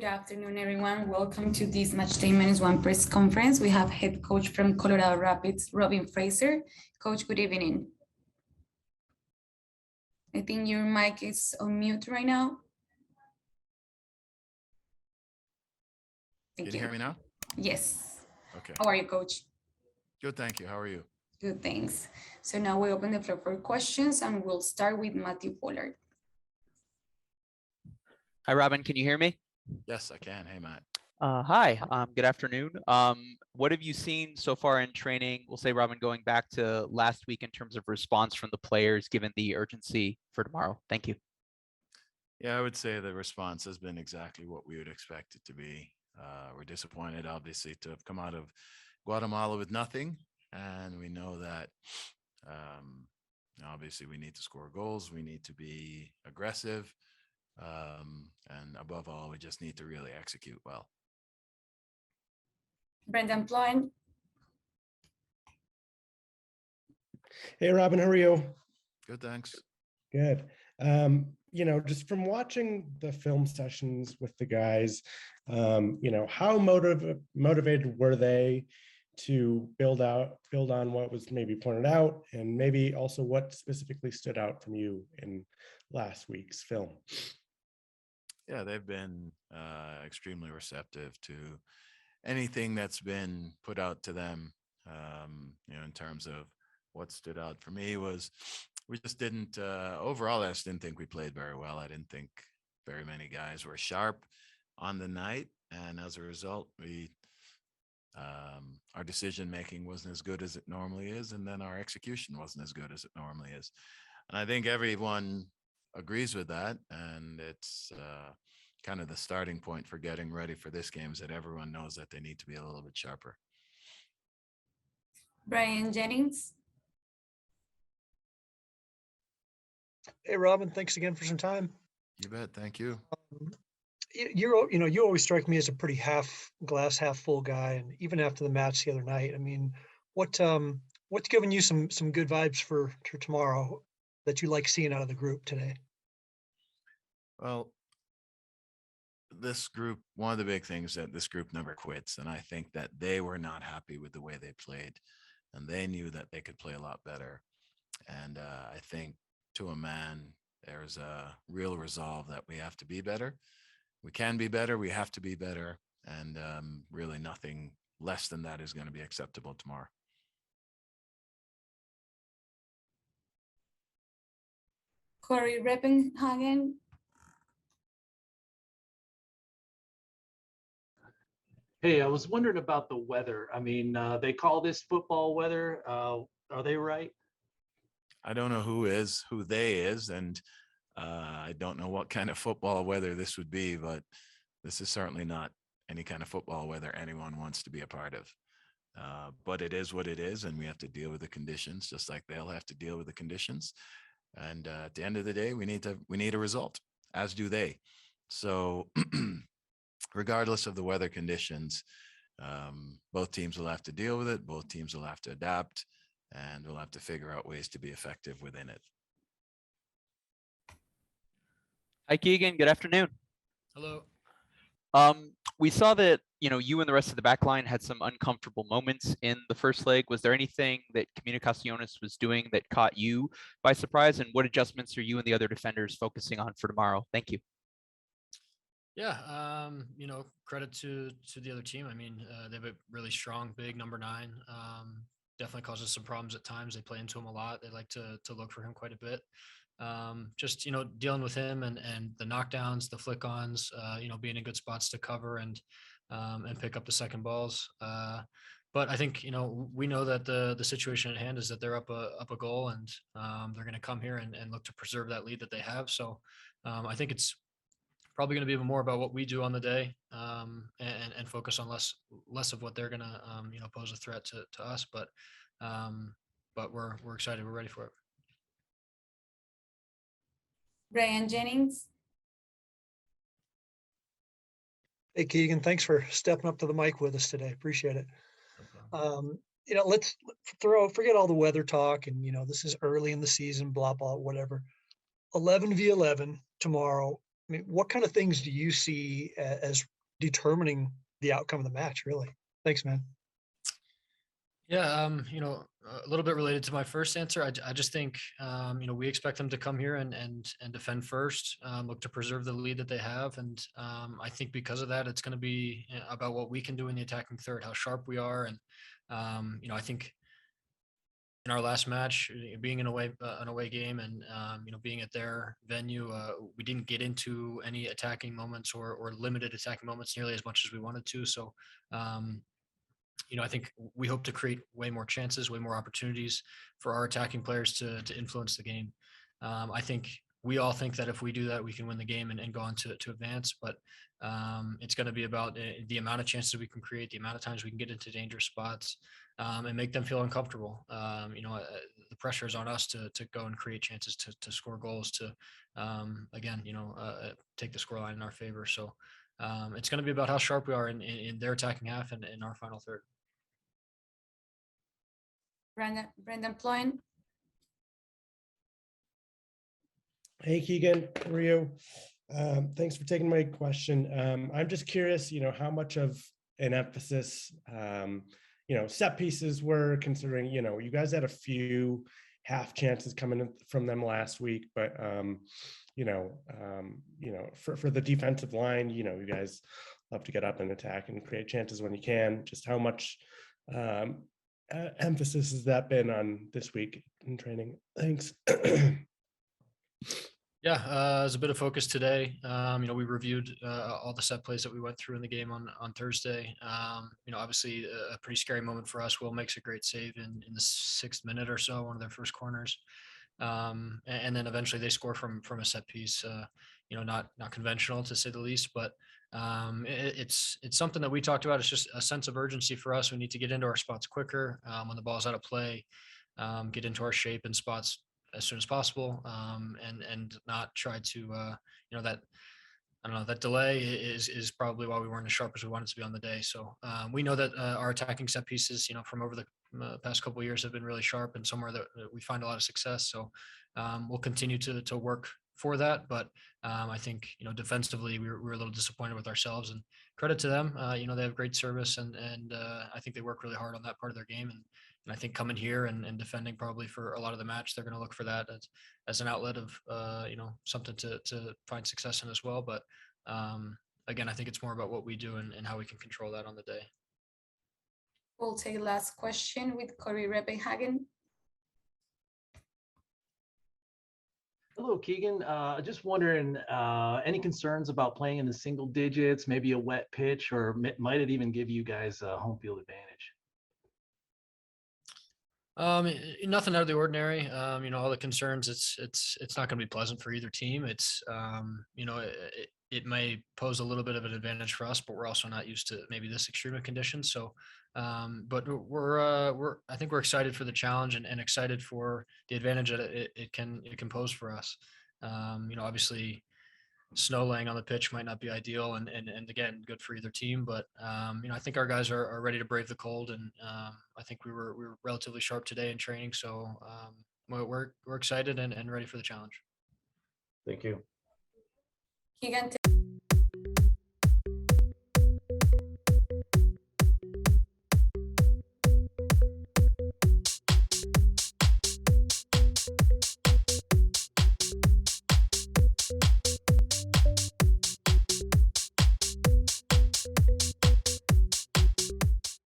Good afternoon, everyone. Welcome to this Match Day -1 press conference. We have head coach from Colorado Rapids, Robin Fraser. Coach, good evening. I think your mic is on mute right now. Can you hear me now? Yes. Okay. How are you, Coach? Good, thank you. How are you? Good, thanks. So now we open the floor for questions and we'll start with Matthew Pollard. Hi, Robin. Can you hear me? Yes, I can. Hey, Matt. Hi. Good afternoon. What have you seen so far in training? We'll say, Robin, going back to last week in terms of response from the players, given the urgency for tomorrow. Thank you. Yeah, I would say the response has been exactly what we would expect it to be. We're disappointed, obviously, to have come out of Guatemala with nothing. And we know that, obviously, we need to score goals. We need to be aggressive. And above all, we just need to really execute well. Brendan Ploin. Hey, Robin, how are you? Good, thanks. Good. Just from watching the film sessions with the guys, how motivated were they to build on what was maybe pointed out, and maybe also what specifically stood out from you in last week's film? Yeah, they've been extremely receptive to anything that's been put out to them. In terms of what stood out for me was we just didn't, overall, I just didn't think we played very well. I didn't think very many guys were sharp on the night. And as a result, our decision-making wasn't as good as it normally is. And then our execution wasn't as good as it normally is. And I think everyone agrees with that. And it's kind of the starting point for getting ready for this game, is that everyone knows that they need to be a little bit sharper. Brian Jennings. Hey, Robin, thanks again for some time. You bet. Thank you. You always strike me as a pretty glass half full guy, and even after the match the other night, I mean, what's giving you some good vibes for tomorrow that you like seeing out of the group today? Well, this group, one of the big things that this group never quits, and I think that they were not happy with the way they played, and they knew that they could play a lot better. And I think to a man, there's a real resolve that we have to be better. We can be better. We have to be better. And really nothing less than that is going to be acceptable tomorrow. Corey Reppenhagen. Hey, I was wondering about the weather. I mean, they call this football weather. Are they right? I don't know who they is, and I don't know what kind of football weather this would be, but this is certainly not any kind of football weather anyone wants to be a part of. But it is what it is, and we have to deal with the conditions, just like they'll have to deal with the conditions. And at the end of the day, we need a result, as do they. So regardless of the weather conditions, both teams will have to deal with it. Both teams will have to adapt, and we'll have to figure out ways to be effective within it. Hi, Keegan. Good afternoon. Hello. We saw that, you and the rest of the back line had some uncomfortable moments in the first leg. Was there anything that Comunicaciones was doing that caught you by surprise? And what adjustments are you and the other defenders focusing on for tomorrow? Thank you. Yeah, credit to the other team. I mean, they have a really strong, big number 9. Definitely causes some problems at times. They play into him a lot. They like to look for him quite a bit. Just, dealing with him and the knockdowns, the flick-ons, being in good spots to cover and pick up the second balls. But I think, we know that the situation at hand is that they're up a goal, and they're going to come here and look to preserve that lead that they have. So I think it's probably going to be more about what we do on the day, and focus on less of what they're going to, pose a threat to us. But we're excited. We're ready for it. Brian Jennings. Hey, Keegan, thanks for stepping up to the mic with us today. Appreciate it. Let's forget all the weather talk, and this is early in the season, blah blah, whatever. 11v11 tomorrow. I mean, what kind of things do you see as determining the outcome of the match, really? Thanks, man. Yeah, a little bit related to my first answer. I just think, we expect them to come here and defend first, look to preserve the lead that they have. And I think because of that, it's going to be about what we can do in the attacking third, how sharp we are. And, I think in our last match, being an away game and, being at their venue, we didn't get into any attacking moments or limited attacking moments nearly as much as we wanted to. So, I think we hope to create way more chances, way more opportunities for our attacking players to influence the game. I think we all think that if we do that, we can win the game and go on to advance. But it's going to be about the amount of chances we can create, the amount of times we can get into dangerous spots, and make them feel uncomfortable. The pressure is on us to go and create chances to score goals, to take the scoreline in our favor. So it's going to be about how sharp we are in their attacking half and in our final third. Brendan Ployne. Hey, Keegan, how are you? Thanks for taking my question. I'm just curious, how much of an emphasis, set pieces were, considering, you guys had a few half chances coming from them last week, but, for the defensive line, you guys love to get up and attack and create chances when you can. Just how much emphasis has that been on this week in training? Thanks. Yeah, there's a bit of focus today. We reviewed all the set plays that we went through in the game on Thursday. Obviously a pretty scary moment for us. Will makes a great save in the 6th minute or so, one of their first corners. And then eventually they score from a set piece, not conventional to say the least, but it's something that we talked about. It's just a sense of urgency for us. We need to get into our spots quicker when the ball's out of play, get into our shape and spots as soon as possible, and not try to, that delay is probably why we weren't as sharp as we wanted to be on the day. So we know that our attacking set pieces, from over the past couple of years have been really sharp and somewhere that we find a lot of success. So we'll continue to work for that. But I think, defensively, we were a little disappointed with ourselves, and credit to them. They have great service and I think they work really hard on that part of their game. And I think coming here and defending probably for a lot of the match, they're going to look for that as an outlet of, something to find success in as well. But again, I think it's more about what we do and how we can control that on the day. We'll take the last question with Corey Repenhagen. Hello, Keegan. Just wondering, any concerns about playing in the single digits, maybe a wet pitch, or might it even give you guys a home field advantage? Nothing out of the ordinary. All the concerns, it's not going to be pleasant for either team. It's, it may pose a little bit of an advantage for us, but we're also not used to maybe this extreme of conditions. So, but I think we're excited for the challenge and excited for the advantage that it can pose for us. Obviously, snow laying on the pitch might not be ideal and again, good for either team, but I think our guys are ready to brave the cold, and I think we were relatively sharp today in training. So we're excited and ready for the challenge. Thank you. Keegan,